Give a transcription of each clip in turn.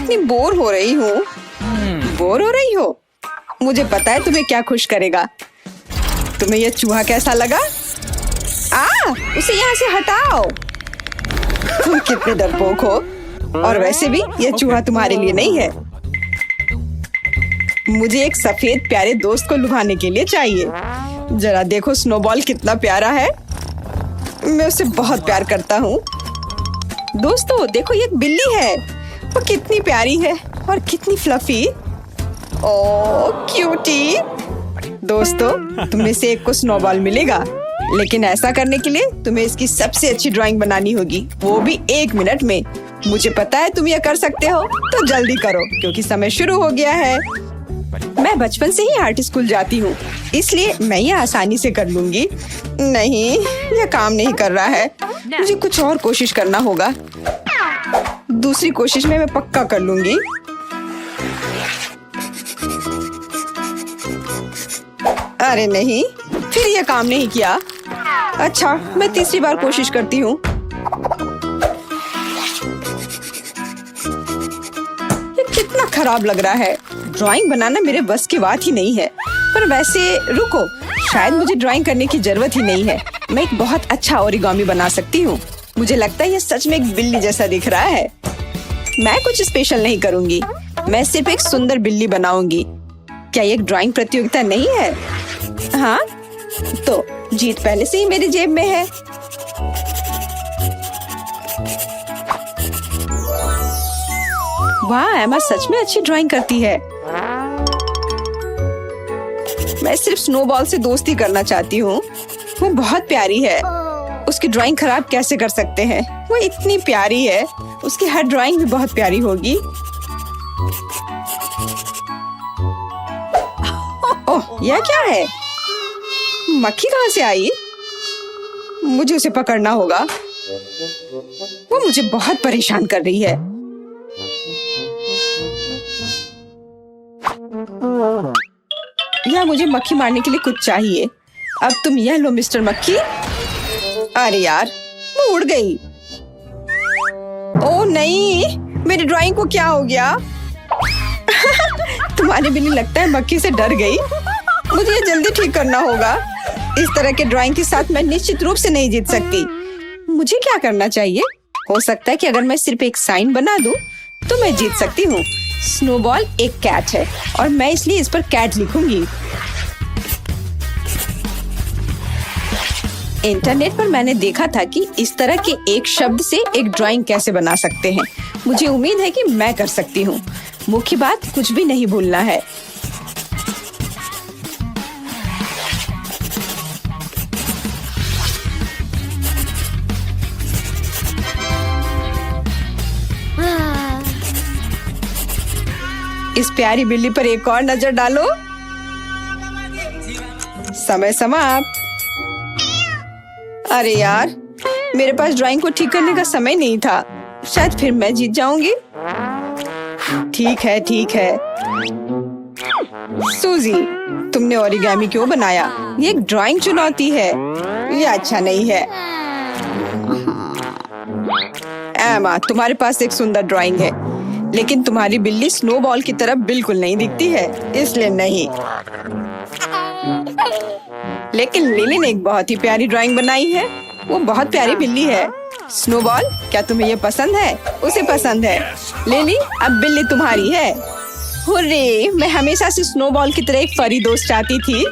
कितनी बोर हो रही हूँ। बोर हो रही हो? मुझे पता है तुम्हें क्या खुश करेगा। तुम्हें यह चूहा कैसा लगा? उसे यहाँ से हटाओ। तुम कितने डरपोक हो। और वैसे भी यह चूहा तुम्हारे लिए नहीं है। मुझे एक सफेद प्यारे दोस्त को लुभाने के लिए चाहिए। जरा देखो स्नोबॉल कितना प्यारा है। मैं उसे बहुत प्यार करता हूँ। दोस्तों देखो ये एक बिल्ली है। वो कितनी प्यारी है और कितनी फ्लफी। ओह क्यूटी। दोस्तों तुम में से एक को स्नोबॉल मिलेगा, लेकिन ऐसा करने के लिए तुम्हें इसकी सबसे अच्छी ड्राइंग बनानी होगी, वो भी 1 मिनट में। मुझे पता है तुम ये कर सकते हो, तो जल्दी करो क्योंकि समय शुरू हो गया है। मैं बचपन से ही आर्ट स्कूल जाती हूँ, इसलिए मैं ये आसानी से कर लूंगी। नहीं, यह काम नहीं कर रहा है। मुझे कुछ और कोशिश करना होगा। दूसरी कोशिश में मैं पक्का कर लूंगी। अरे नहीं, फिर यह काम नहीं किया। अच्छा, मैं तीसरी बार कोशिश करती हूँ। ये कितना खराब लग रहा है। ड्राइंग बनाना मेरे बस की बात ही नहीं है। पर वैसे रुको, शायद मुझे ड्राइंग करने की जरूरत ही नहीं है। मैं एक बहुत अच्छा ओरिगामी बना सकती हूँ। मुझे लगता है ये सच में एक बिल्ली जैसा दिख रहा है। मैं कुछ स्पेशल नहीं करूँगी, मैं सिर्फ एक सुंदर बिल्ली बनाऊंगी। क्या ये एक ड्राइंग प्रतियोगिता नहीं है? हाँ, तो जीत पहले से ही मेरी जेब में है। वाह, एमा सच में अच्छी ड्राइंग करती है। मैं सिर्फ स्नोबॉल से दोस्ती करना चाहती हूँ। वो बहुत प्यारी है। उसकी ड्राइंग खराब कैसे कर सकते हैं? वो इतनी प्यारी है। उसकी हर ड्राइंग भी बहुत प्यारी होगी। ओह, यह क्या है? मक्खी कहाँ से आई? मुझे उसे पकड़ना होगा। वो मुझे बहुत परेशान कर रही है। या मुझे मक्खी मारने के लिए कुछ चाहिए। अब तुम यह लो मिस्टर मक्खी। अरे यार, वो उड़ गई। ओह नहीं, मेरी ड्राइंग को क्या हो गया? तुम्हारी बिल्ली लगता है मक्खी से डर गई। मुझे ये जल्दी ठीक करना होगा। इस तरह के ड्राइंग के साथ मैं निश्चित रूप से नहीं जीत सकती। मुझे क्या करना चाहिए? हो सकता है कि अगर मैं सिर्फ एक साइन बना दूं, तो मैं जीत सकती हूँ। स्नोबॉल एक कैट है और मैं इसलिए इस पर कैट लिखूंगी। इंटरनेट पर मैंने देखा था कि इस तरह के एक शब्द से एक ड्राइंग कैसे बना सकते हैं। मुझे उम्मीद है कि मैं कर सकती हूँ। मुख्य बात कुछ भी नहीं भूलना है। इस प्यारी बिल्ली पर एक और नजर डालो। समय समाप्त। अरे यार, मेरे पास ड्राइंग को ठीक करने का समय नहीं था। शायद फिर मैं जीत जाऊंगी। ठीक है, ठीक है। सूजी, तुमने ओरिगामी क्यों बनाया? ये एक ड्राइंग चुनौती है। ये अच्छा नहीं है। एमा, तुम्हारे पास एक सुंदर ड्राइंग है, लेकिन तुम्हारी बिल्ली स्नोबॉल की तरफ बिल्कुल नहीं दिखती है, इसलिए नहीं। लेकिन लिली ने एक बहुत ही प्यारी ड्राइंग बनाई है। वो बहुत प्यारी बिल्ली है। स्नोबॉल, क्या तुम्हें ये पसंद है? उसे पसंद है। लिली, अब बिल्ली तुम्हारी है। हुर्रे, मैं हमेशा से स्नोबॉल की तरह एक फरी दोस्त चाहती थी।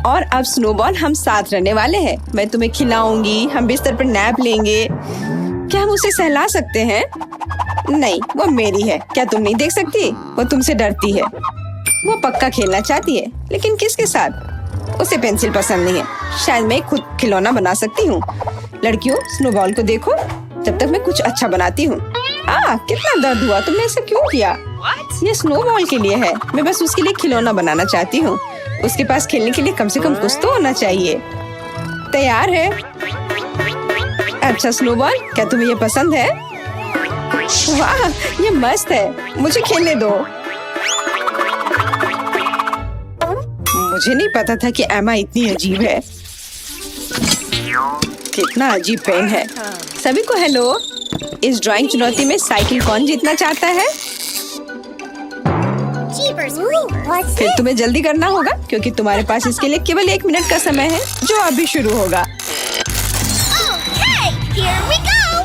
और अब स्नोबॉल, हम साथ रहने वाले हैं। मैं तुम्हें खिलाऊंगी, हम बिस्तर पर नैप लेंगे। क्या हम उसे सहला सकते हैं? नहीं, वो मेरी है। क्या तुम नहीं देख सकती? वो तुमसे डरती है। वो पक्का खेलना चाहती है, लेकिन किसके साथ? उसे पेंसिल पसंद नहीं है। शायद मैं खुद खिलौना बना सकती हूँ। लड़कियों, स्नोबॉल को देखो, जब तक मैं कुछ अच्छा बनाती हूँ। कितना दर्द हुआ। तुमने ऐसा क्यों किया? ये स्नोबॉल के लिए है। मैं बस उसके लिए खिलौना बनाना चाहती हूँ। उसके पास खेलने के लिए कम से कम कुछ तो होना चाहिए। तैयार है? अच्छा स्नोबॉल, क्या तुम्हें ये पसंद है? वाह, ये मस्त है। मुझे खेलने दो। मुझे नहीं पता था कि एमा इतनी अजीब है। कितना अजीब पेन है। सभी को हेलो। इस ड्राइंग चुनौती में साइकिल कौन जीतना चाहता है? फिर तुम्हें जल्दी करना होगा क्योंकि तुम्हारे पास इसके लिए केवल 1 मिनट का समय है जो अभी शुरू होगा।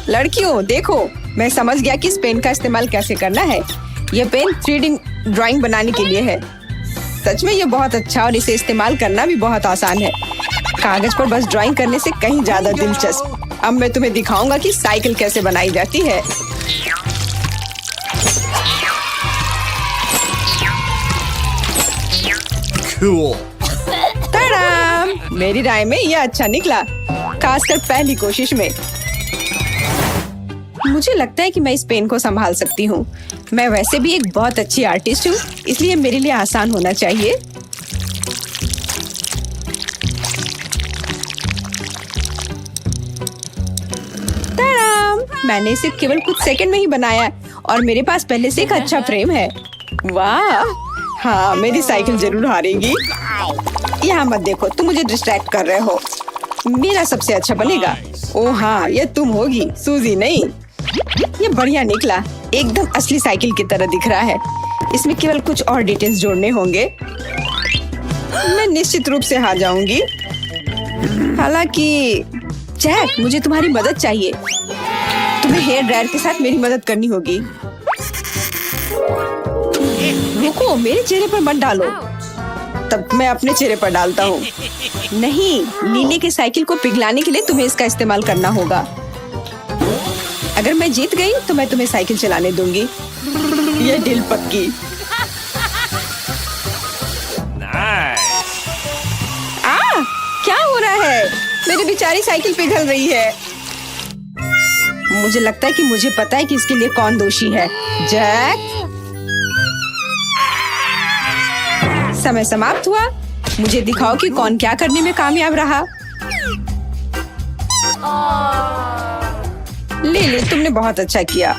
लड़कियों देखो, मैं समझ गया कि इस पेन का इस्तेमाल कैसे करना है। यह पेन 3D ड्राइंग बनाने के लिए है। सच में ये बहुत अच्छा और इसे इस्तेमाल करना भी बहुत आसान है। कागज पर बस ड्राइंग करने से कहीं ज्यादा दिलचस्प। अब मैं तुम्हें दिखाऊंगा कि साइकिल कैसे बनाई जाती है। Cool. तड़ाम! मेरी राय में यह अच्छा निकला, खासकर पहली कोशिश में। मुझे लगता है कि मैं इस पेन को संभाल सकती हूँ। मैं वैसे भी एक बहुत अच्छी आर्टिस्ट हूँ, इसलिए मेरे लिए आसान होना चाहिए। तड़ाम! मैंने इसे केवल कुछ सेकंड में ही बनाया और मेरे पास पहले से एक अच्छा फ्रेम है। वाह! हाँ, मेरी साइकिल जरूर हारेगी। यहाँ मत देखो, तुम मुझे डिस्ट्रैक्ट कर रहे हो। मेरा सबसे अच्छा बनेगा। ओह हाँ, ये तुम होगी, सूजी नहीं। ये बढ़िया निकला, एकदम असली साइकिल की तरह दिख रहा है। इसमें केवल कुछ और डिटेल्स जोड़ने होंगे। मैं निश्चित रूप से हार जाऊंगी। हालांकि जैक, मुझे तुम्हारी मदद चाहिए। तुम्हें हेयर ड्रायर के साथ मेरी मदद करनी होगी। रुको, मेरे चेहरे पर मत डालो। तब मैं अपने चेहरे पर डालता हूँ। नहीं, नीले के साइकिल को पिघलाने के लिए तुम्हें इसका इस्तेमाल करना होगा। अगर मैं जीत गई तो मैं तुम्हें साइकिल चलाने दूंगी। ये डील पक्की। क्या हो रहा है? मेरी बेचारी साइकिल पिघल रही है। मुझे लगता है कि मुझे पता है कि इसके लिए कौन दोषी है। जैक, समय समाप्त हुआ। मुझे दिखाओ कि कौन क्या करने में कामयाब रहा। लिली, तुमने बहुत अच्छा किया,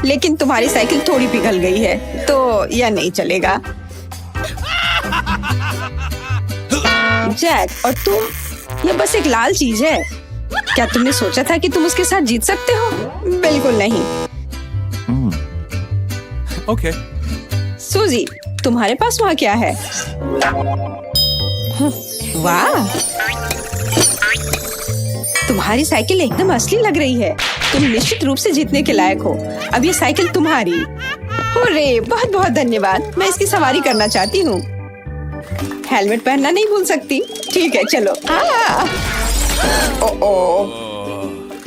लेकिन तुम्हारी साइकिल थोड़ी पिघल गई है, तो यह नहीं चलेगा। जैक, और तुम, यह बस एक लाल चीज है। क्या तुमने सोचा था कि तुम उसके साथ जीत सकते हो? बिल्कुल नहीं। Okay. सूजी, तुम्हारे पास वहाँ क्या है? वाह, तुम्हारी साइकिल एकदम असली लग रही है। तुम निश्चित रूप से जीतने के लायक हो। अब ये साइकिल तुम्हारी। हुर्रे, बहुत बहुत धन्यवाद। मैं इसकी सवारी करना चाहती हूँ। हेलमेट पहनना नहीं भूल सकती। ठीक है, चलो।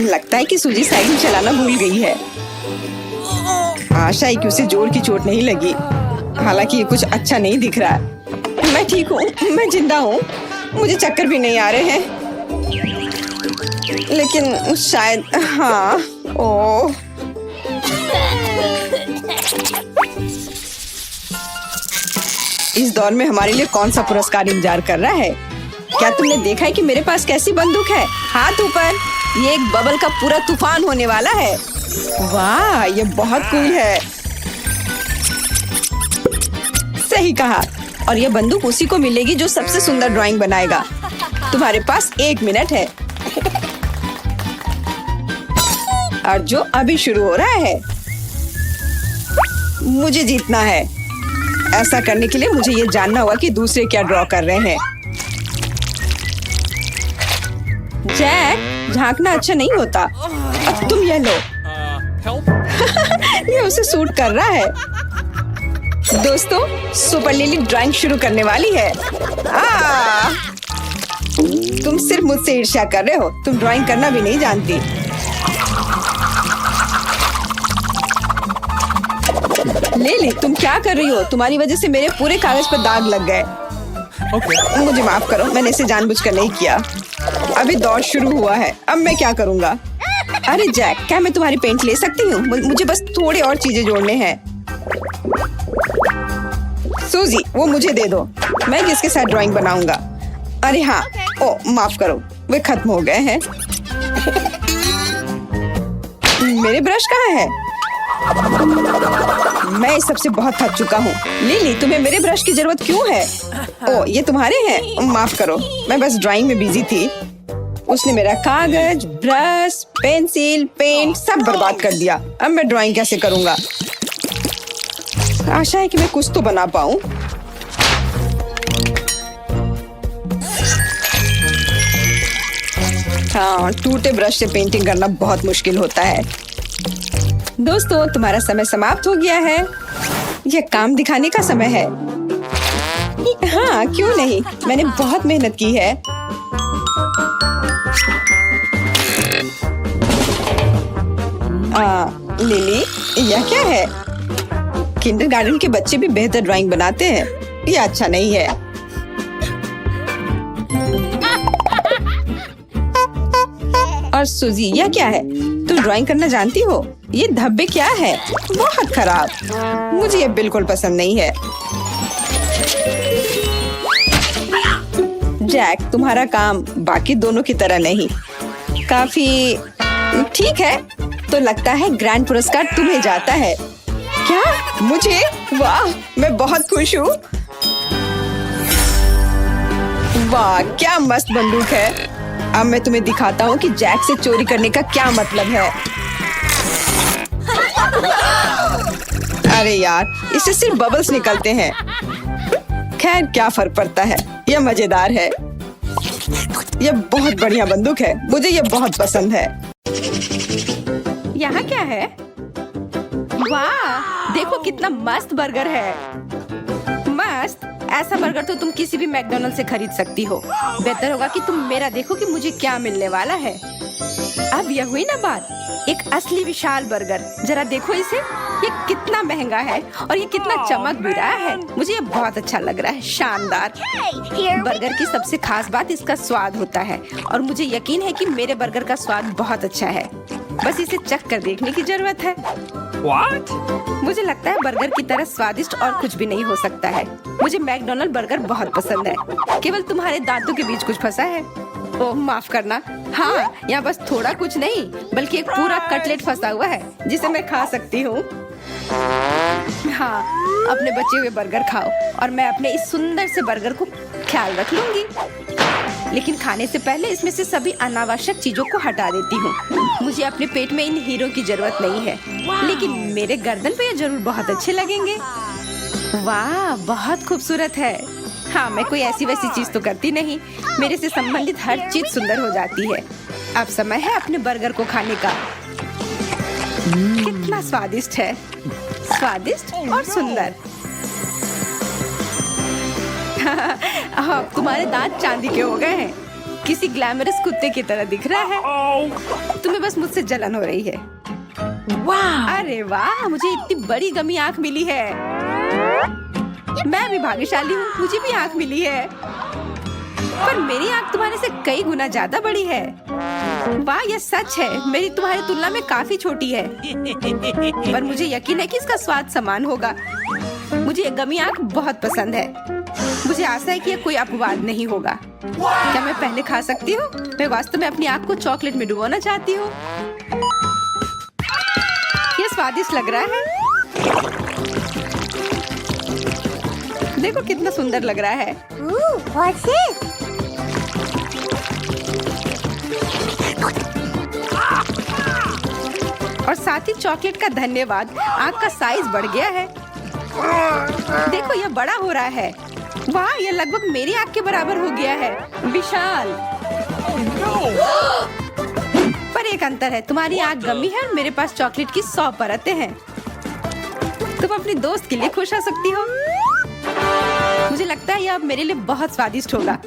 लगता है कि सूजी साइकिल चलाना भूल गई है। आशा है कि उसे जोर की चोट नहीं लगी। हालांकि ये कुछ अच्छा नहीं दिख रहा। मैं ठीक हूँ, मैं जिंदा हूँ। मुझे चक्कर भी नहीं आ रहे हैं, लेकिन शायद हाँ। ओह, इस दौर में हमारे लिए कौन सा पुरस्कार इंतजार कर रहा है? क्या तुमने देखा है कि मेरे पास कैसी बंदूक है? हाथ ऊपर। ये एक बबल का पूरा तूफान होने वाला है। वाह, ये बहुत कूल है। सही कहा। और ये बंदूक उसी को मिलेगी जो सबसे सुंदर ड्राइंग बनाएगा। तुम्हारे पास 1 मिनट है और जो अभी शुरू हो रहा है। मुझे जीतना है। ऐसा करने के लिए मुझे ये जानना होगा कि दूसरे क्या ड्रॉ कर रहे हैं। जैक, झांकना अच्छा नहीं होता। अब तुम ये लो। ये उसे सूट कर रहा है। दोस्तों, सुपर लिली ड्राइंग शुरू करने वाली है। तुम सिर्फ मुझसे ईर्ष्या कर रहे हो। तुम ड्राइंग करना भी नहीं जानती। लिली, तुम क्या कर रही हो? तुम्हारी वजह से मेरे पूरे कागज पर दाग लग गए। मुझे माफ करो, मैंने इसे जानबूझकर नहीं किया। अभी दौड़ शुरू हुआ है। अब मैं क्या करूँगा? अरे जैक, क्या मैं तुम्हारी पेंट ले सकती हूँ? मुझे बस थोड़े और चीजें जोड़ने हैं। सूजी, वो मुझे दे दो। मैं किसके साथ ड्राइंग बनाऊंगा? अरे हाँ, ओ माफ करो, वे खत्म हो गए हैं। मेरे ब्रश कहाँ है? मैं इस सबसे बहुत थक चुका हूँ। लिली, तुम्हें मेरे ब्रश की जरूरत क्यों है? ओ, ये तुम्हारे हैं? माफ करो, मैं बस ड्राइंग में बिजी थी। उसने मेरा कागज, ब्रश, पेंसिल, पेंट सब बर्बाद कर दिया। अब मैं ड्राइंग कैसे करूंगा? आशा है कि मैं कुछ तो बना पाऊं। हाँ, टूटे ब्रश से पेंटिंग करना बहुत मुश्किल होता है। दोस्तों, तुम्हारा समय समाप्त हो गया है। यह काम दिखाने का समय है। हाँ, क्यों नहीं? मैंने बहुत मेहनत की है। लिली, यह क्या है? किंडरगार्टन के बच्चे भी बेहतर ड्राइंग बनाते हैं। यह अच्छा नहीं है। और सुजी, यह क्या है? तुम ड्राइंग करना जानती हो? ये धब्बे क्या है? बहुत खराब। मुझे ये बिल्कुल पसंद नहीं है। जैक, तुम्हारा काम बाकी दोनों की तरह नहीं। काफी ठीक है। तो लगता है ग्रैंड पुरस्कार तुम्हें जाता है। क्या? मुझे? वाह, मैं बहुत खुश हूँ। वाह, क्या मस्त बंदूक है। अब मैं तुम्हें दिखाता हूँ कि जैक से चोरी करने का क्या मतलब है। अरे यार, इससे सिर्फ बबल्स निकलते हैं। खैर, क्या फर्क पड़ता है? यह मजेदार है। यह बहुत बढ़िया बंदूक है। मुझे यह बहुत पसंद है। यहाँ क्या है? वाह, देखो कितना मस्त बर्गर है। मस्त? ऐसा बर्गर तो तुम किसी भी मैकडॉनल्ड से खरीद सकती हो। बेहतर होगा कि तुम मेरा देखो कि मुझे क्या मिलने वाला है। अब यह हुई ना बात, एक असली विशाल बर्गर। जरा देखो इसे, ये कितना महंगा है और ये कितना चमक भी रहा है। मुझे ये बहुत अच्छा लग रहा है। शानदार। बर्गर की सबसे खास बात इसका स्वाद होता है और मुझे यकीन है कि मेरे बर्गर का स्वाद बहुत अच्छा है। बस इसे चख कर देखने की जरूरत है। What? मुझे लगता है बर्गर की तरह स्वादिष्ट और कुछ भी नहीं हो सकता है। मुझे मैकडॉनल्ड बर्गर बहुत पसंद है। केवल तुम्हारे दांतों के बीच कुछ फंसा है। ओह, माफ करना। हाँ, यहाँ बस थोड़ा कुछ नहीं बल्कि एक पूरा कटलेट फंसा हुआ है जिसे मैं खा सकती हूँ। हाँ, अपने बचे हुए बर्गर खाओ और मैं अपने इस सुंदर से बर्गर को ख्याल रख लूंगी। लेकिन खाने से पहले इसमें से सभी अनावश्यक चीजों को हटा देती हूँ। मुझे अपने पेट में इन हीरो की जरूरत नहीं है, लेकिन मेरे गर्दन पे ये जरूर बहुत अच्छे लगेंगे। वाह, बहुत खूबसूरत है। हाँ, मैं कोई ऐसी वैसी चीज तो करती नहीं। मेरे से संबंधित हर चीज सुंदर हो जाती है। अब समय है अपने बर्गर को खाने का। कितना स्वादिष्ट है। स्वादिष्ट और सुंदर। हाँ, तुम्हारे दांत चांदी के हो गए हैं। किसी ग्लैमरस कुत्ते की तरह दिख रहा है। तुम्हें बस मुझसे जलन हो रही है। वाह, अरे वाह, मुझे इतनी बड़ी गमी आंख मिली है। मैं भी भाग्यशाली हूँ, मुझे भी आंख मिली है। पर मेरी आंख तुम्हारे से कई गुना ज्यादा बड़ी है। वाह, यह सच है। मेरी तुम्हारी तुलना में काफी छोटी है। पर मुझे यकीन है कि इसका स्वाद समान होगा। मुझे ये गमी आंख बहुत पसंद है। मुझे आशा है कि यह कोई अपवाद नहीं होगा। क्या मैं पहले खा सकती हूँ? मैं वास्तव में अपनी आंख को चॉकलेट में डुबोना चाहती हूँ। यह स्वादिष्ट लग रहा है। देखो कितना सुंदर लग रहा है। What's it? और साथ ही चॉकलेट का धन्यवाद, आंख का साइज बढ़ गया है। देखो, यह बड़ा हो रहा है। वाह, यह लगभग मेरी आंख के बराबर हो गया है। विशाल। पर एक अंतर है, तुम्हारी आंख गमी है और मेरे पास चॉकलेट की 100 परतें हैं। तुम अपने दोस्त के लिए खुश हो सकती हो। मुझे लगता है यह अब मेरे लिए बहुत स्वादिष्ट होगा।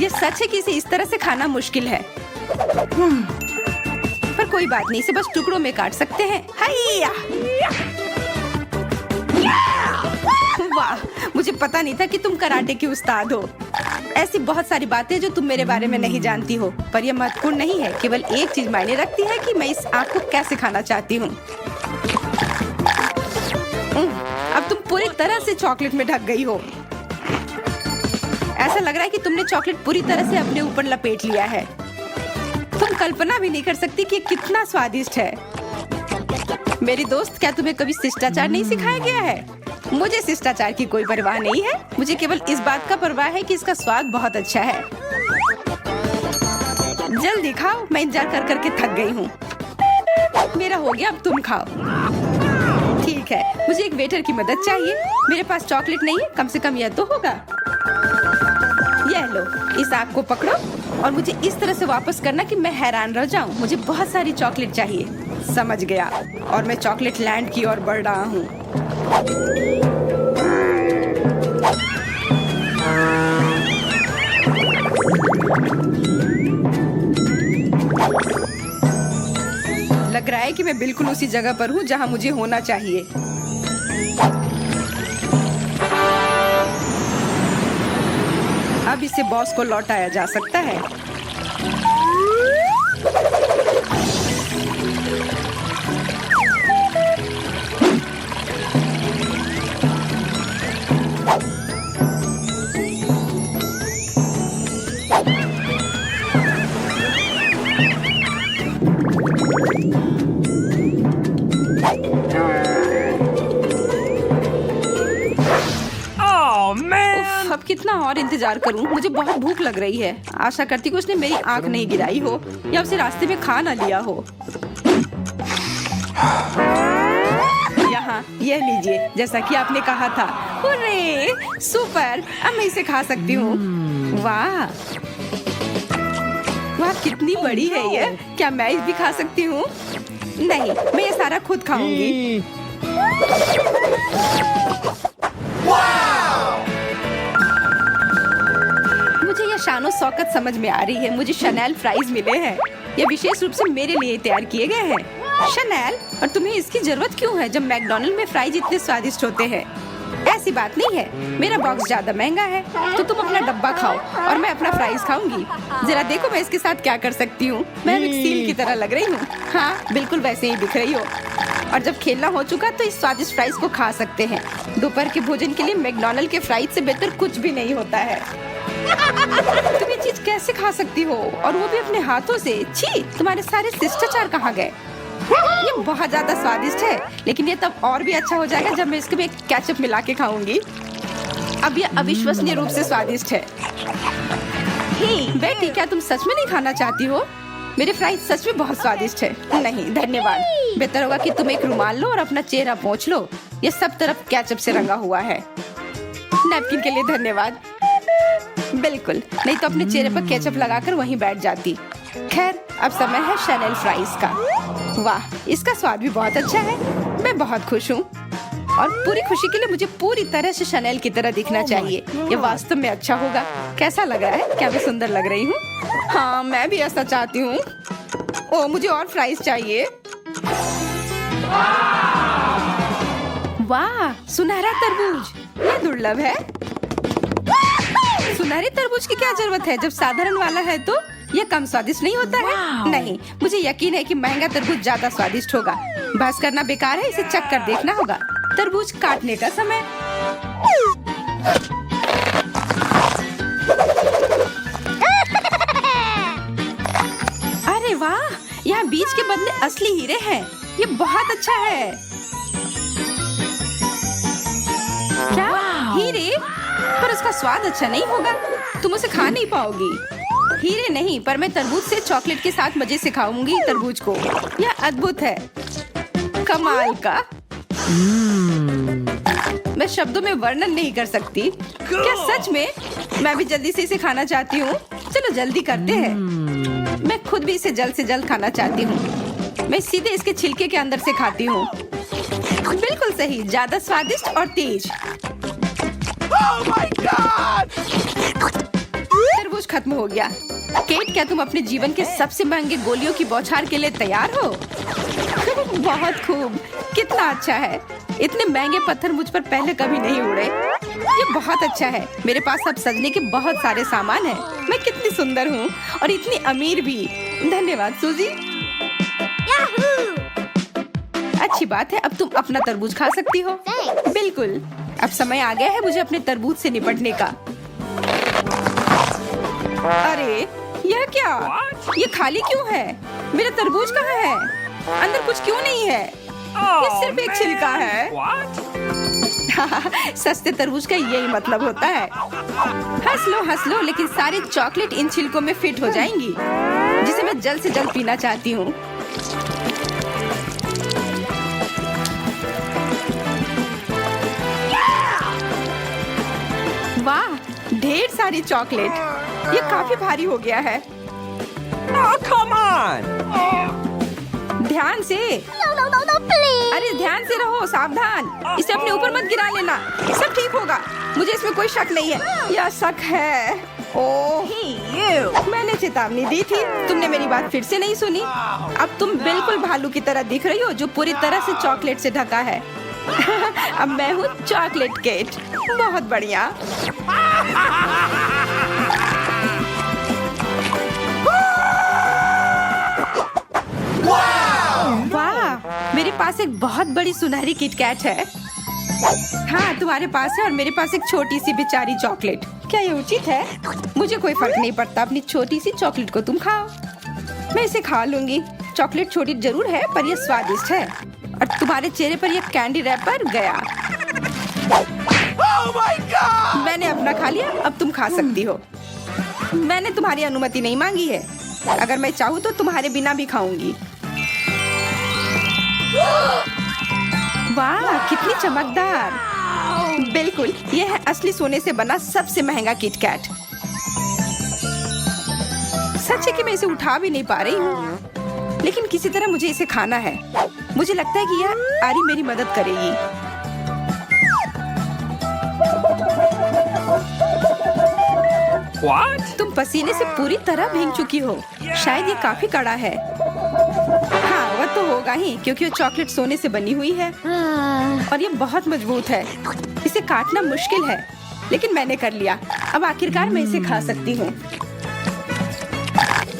यह सच है कि इसे इस तरह से खाना मुश्किल है। पर कोई बात नहीं, इसे बस टुकड़ों में काट सकते हैं। हाइया! वाह, मुझे पता नहीं था कि तुम कराटे की उस्ताद हो। ऐसी बहुत सारी बातें जो तुम मेरे बारे में नहीं जानती हो, पर यह महत्वपूर्ण नहीं है। केवल एक चीज मायने रखती है कि मैं इस आंख को कैसे खाना चाहती हूँ। अब तुम पूरी तरह से चॉकलेट में ढक गई हो। ऐसा लग रहा है कि तुमने चॉकलेट पूरी तरह से अपने ऊपर लपेट लिया है। तुम कल्पना भी नहीं कर सकती कि कितना स्वादिष्ट है। मेरी दोस्त, क्या तुम्हें कभी शिष्टाचार नहीं सिखाया गया है? मुझे शिष्टाचार की कोई परवाह नहीं है। मुझे केवल इस बात का परवाह है कि इसका स्वाद बहुत अच्छा है। जल्दी खाओ, मैं इंतजार कर करके थक गई हूँ। मेरा हो गया, अब तुम खाओ। ठीक है, मुझे एक वेटर की मदद चाहिए। मेरे पास चॉकलेट नहीं है, कम से कम यह तो होगा। यह लो, इस आग को पकड़ो और मुझे इस तरह से वापस करना कि मैं हैरान रह जाऊं। मुझे बहुत सारी चॉकलेट चाहिए। समझ गया, और मैं चॉकलेट लैंड की ओर बढ़ रहा हूँ। लग रहा है कि मैं बिल्कुल उसी जगह पर हूँ जहाँ मुझे होना चाहिए। अब इसे बॉस को लौटाया जा सकता है। Oh man! उफ, अब कितना और इंतजार करूं? मुझे बहुत भूख लग रही है। आशा करती हूँ उसने मेरी आंख नहीं गिराई हो या उसे रास्ते में खा ना लिया हो। यहाँ, यह लीजिए, जैसा कि आपने कहा था। Hurray, super! अब मैं इसे खा सकती हूँ। वाह, वाह, कितनी बड़ी है यह। क्या मैं इसे भी खा सकती हूँ? नहीं, मैं ये सारा खुद खाऊंगी। मुझे यह शानो शौकत समझ में आ रही है। मुझे शनेल फ्राइज मिले हैं। ये विशेष रूप से मेरे लिए तैयार किए गए हैं। शनेल, और तुम्हें इसकी जरूरत क्यों है जब मैकडॉनल्ड में फ्राइज इतने स्वादिष्ट होते हैं? ऐसी बात नहीं है, मेरा बॉक्स ज्यादा महंगा है, तो तुम अपना डब्बा खाओ और मैं अपना फ्राइज खाऊंगी। जरा देखो मैं इसके साथ क्या कर सकती हूँ। मैं एक सील की तरह लग रही हूँ। हाँ, बिल्कुल वैसे ही दिख रही हो। और जब खेलना हो चुका तो इस स्वादिष्ट फ्राइज को खा सकते हैं। दोपहर के भोजन के लिए मैकडॉनल्ड के फ्राइज से बेहतर कुछ भी नहीं होता है। तुम ये चीज कैसे खा सकती हो, और वो भी अपने हाथों से? छी, तुम्हारे सारे शिष्टाचार कहाँ गए? ये बहुत ज्यादा स्वादिष्ट है, लेकिन ये तब और भी अच्छा हो जाएगा जब मैं इसके में केचप मिला के खाऊंगी। अब ये अविश्वसनीय रूप से स्वादिष्ट है। हे बेटी, क्या तुम सच में नहीं खाना चाहती हो? मेरे फ्राइज सच में बहुत स्वादिष्ट है। नहीं, धन्यवाद। बेहतर होगा कि तुम एक रुमाल लो और अपना चेहरा पोंछ लो। ये सब तरफ केचप से रंगा हुआ है। नैपकिन के लिए धन्यवाद। बिल्कुल, नहीं तो अपने चेहरे पर केचप लगाकर वहीं बैठ जाती। खैर, अब समय है शनेल फ्राइज का। वाह, इसका स्वाद भी बहुत अच्छा है। मैं बहुत खुश हूँ, और पूरी खुशी के लिए मुझे पूरी तरह से शनेल की तरह दिखना चाहिए। ये वास्तव में अच्छा होगा। कैसा लग रहा है? क्या मैं सुंदर लग रही हूँ? हाँ, मैं भी ऐसा चाहती हूँ। ओह, मुझे और फ्राइज चाहिए। वाह, सुनहरा तरबूज, ये दुर्लभ है। सुनहरे तरबूज की क्या जरूरत है जब साधारण वाला है तो? यह कम स्वादिष्ट नहीं होता है? नहीं, मुझे यकीन है कि महंगा तरबूज ज्यादा स्वादिष्ट होगा। बहस करना बेकार है, इसे चख कर देखना होगा। तरबूज काटने का समय। अरे वाह, यहाँ बीज के बदले असली हीरे हैं। ये बहुत अच्छा है। क्या हीरे? पर उसका स्वाद अच्छा नहीं होगा। तुम उसे खा नहीं पाओगी। हीरे नहीं, पर मैं तरबूज से चॉकलेट के साथ मजे से खाऊंगी तरबूज को। यह अद्भुत है, कमाल का। मैं शब्दों में वर्णन नहीं कर सकती। क्या सच में? मैं भी जल्दी से इसे खाना चाहती हूँ। चलो जल्दी करते हैं। मैं खुद भी इसे जल्द से जल्द खाना चाहती हूँ। मैं सीधे इसके छिलके के अंदर से खाती हूँ। बिल्कुल सही, ज्यादा स्वादिष्ट और तेज। Oh my God! तरबूज खत्म हो गया। केट, क्या तुम अपने जीवन के सबसे महंगे गोलियों की बौछार के लिए तैयार हो? बहुत खूब, कितना अच्छा है। इतने महंगे पत्थर मुझ पर पहले कभी नहीं उड़े। ये बहुत अच्छा है। मेरे पास अब सजने के बहुत सारे सामान हैं। मैं कितनी सुंदर हूँ और इतनी अमीर भी। धन्यवाद सूजी। अच्छी बात है, अब तुम अपना तरबूज खा सकती हो। बिल्कुल, अब समय आ गया है मुझे अपने तरबूज से निपटने का। अरे, यह क्या? ये खाली क्यों है? मेरा तरबूज कहाँ है? अंदर कुछ क्यों नहीं है? ये सिर्फ एक छिलका है। सस्ते तरबूज का यही मतलब होता है। हंस लो, लेकिन सारे चॉकलेट इन छिलकों में फिट हो जाएंगी। जिसे मैं जल्द से जल्द पीना चाहती हूँ। वाह, ढेर सारी चॉकलेट। ये काफी भारी हो गया है। Oh, come on! ध्यान से। No, no, no, no, please. अरे ध्यान से रहो, सावधान। इसे अपने ऊपर मत गिरा लेना। सब ठीक होगा, मुझे इसमें कोई शक नहीं है। या शक है? ओह, मैंने चेतावनी दी थी, तुमने मेरी बात फिर से नहीं सुनी। अब तुम बिल्कुल भालू की तरह दिख रही हो जो पूरी तरह से चॉकलेट से ढका है। अब मैं हूँ चॉकलेट केट। बहुत बढ़िया। वाह, मेरे पास एक बहुत बड़ी सुनहरी किटकैट है। हाँ, तुम्हारे पास है और मेरे पास एक छोटी सी बेचारी चॉकलेट। क्या ये उचित है? मुझे कोई फर्क नहीं पड़ता, अपनी छोटी सी चॉकलेट को तुम खाओ। मैं इसे खा लूंगी। चॉकलेट छोटी जरूर है पर यह स्वादिष्ट है। और तुम्हारे चेहरे पर यह कैंडी रैपर गया। Oh my God! मैंने अपना खा लिया, अब तुम खा सकती हो। मैंने तुम्हारी अनुमति नहीं मांगी है। अगर मैं चाहूँ तो तुम्हारे बिना भी खाऊंगी। वाह, कितनी चमकदार। बिल्कुल, यह है असली सोने से बना सबसे महंगा किटकैट। सच है कि मैं इसे उठा भी नहीं पा रही हूँ, लेकिन किसी तरह मुझे इसे खाना है। मुझे लगता है कि यह आरी मेरी मदद करेगी। What? तुम पसीने से पूरी तरह भीग चुकी हो। शायद ये काफी कड़ा है। हाँ, वह तो होगा ही, क्योंकि ये चॉकलेट सोने से बनी हुई है और ये बहुत मजबूत है। इसे काटना मुश्किल है, लेकिन मैंने कर लिया। अब आखिरकार मैं इसे खा सकती हूँ।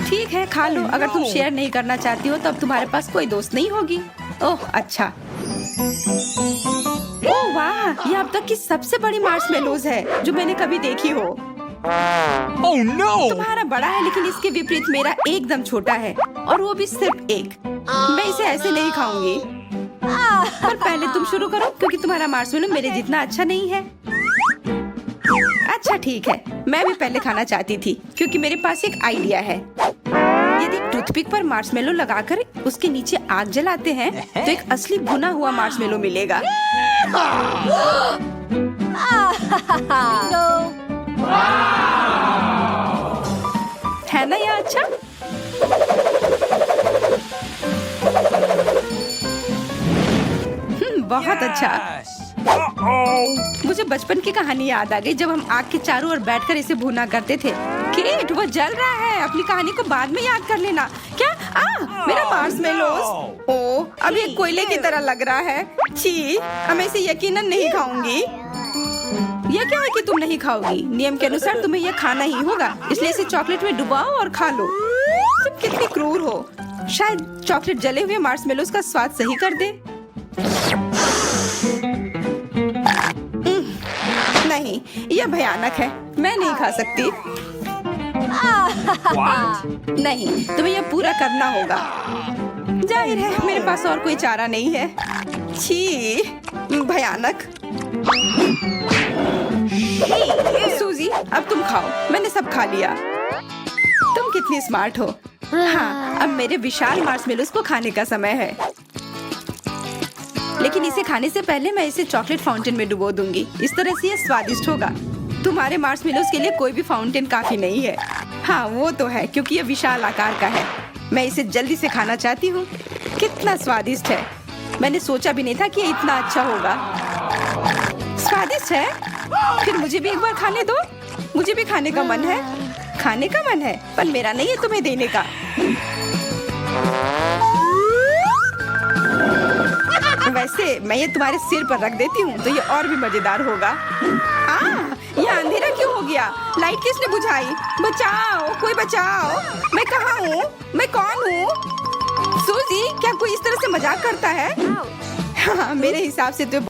ठीक है, खा लो। अगर तुम शेयर नहीं करना चाहती हो तो अब तुम्हारे पास कोई दोस्त नहीं होगी। ओह अच्छा। ओह वाह, ये अब तक की सबसे बड़ी मार्शमेलोज है जो मैंने कभी देखी हो। Oh no! तुम्हारा बड़ा है, लेकिन इसके विपरीत मेरा एकदम छोटा है, और वो भी सिर्फ एक। मैं इसे ऐसे नहीं खाऊंगी। पर पहले तुम शुरू करो, क्योंकि तुम्हारा मार्शमेलो मेरे जितना अच्छा नहीं है। अच्छा ठीक है, मैं भी पहले खाना चाहती थी, क्योंकि मेरे पास एक आइडिया है। यदि टूथपिक पर मार्शमेलो लगाकर उसके नीचे आग जलाते हैं, तो एक असली भुना हुआ मार्शमेलो मिलेगा। है ना यह अच्छा? बहुत अच्छा। Yes. Uh-oh! मुझे बचपन की कहानी याद आ गई, जब हम आग के चारों ओर बैठकर इसे भुना करते थे। केट, वो जल रहा है। अपनी कहानी को बाद में याद कर लेना। क्या? मेरा मार्शमेलोज। ओह, अब ये कोयले की तरह लग रहा है। छी, अब मैं इसे यकीनन नहीं खाऊंगी। यह क्या है कि तुम नहीं खाओगी? नियम के अनुसार तुम्हें यह खाना ही होगा, इसलिए इसे चॉकलेट में डुबाओ और खा लो। तुम कितनी क्रूर हो। शायद चॉकलेट जले हुए मार्शमेलोज का स्वाद सही कर दे। नहीं, यह भयानक है। मैं नहीं खा सकती। What? नहीं, तुम्हें यह पूरा करना होगा। जाहिर है, मेरे पास और कोई चारा नहीं है। छी, भयानक। सूजी, अब तुम खाओ। मैंने सब खा लिया। तुम कितनी स्मार्ट हो। हाँ, अब मेरे विशाल मार्शमेलोज को खाने का समय है। लेकिन इसे खाने से पहले मैं इसे चॉकलेट फाउंटेन में डुबो दूंगी। इस तरह से ये स्वादिष्ट होगा। तुम्हारे मार्शमेलोज के लिए कोई भी फाउंटेन काफी नहीं है। हाँ, वो तो है, क्योंकि ये विशाल आकार का है। मैं इसे जल्दी से खाना चाहती हूँ। कितना स्वादिष्ट है। मैंने सोचा भी नहीं था कि ये इतना अच्छा होगा। स्वादिष्ट है? फिर मुझे भी एक बार खाने दो। मुझे भी खाने का मन है। खाने का मन है, पर मेरा नहीं है तुम्हें देने का। वैसे मैं ये तुम्हारे सिर पर रख देती हूँ तो ये और भी मजेदार होगा। ये अंधेरा क्यों हो गया? लाइट किसने बुझाई? बचाओ, कोई बचाओ। मैं कहाँ हूँ? मैं कौन हूँ? सूजी, क्या कोई इस तरह से मजाक करता है? हाँ, मेरे हिसाब से तो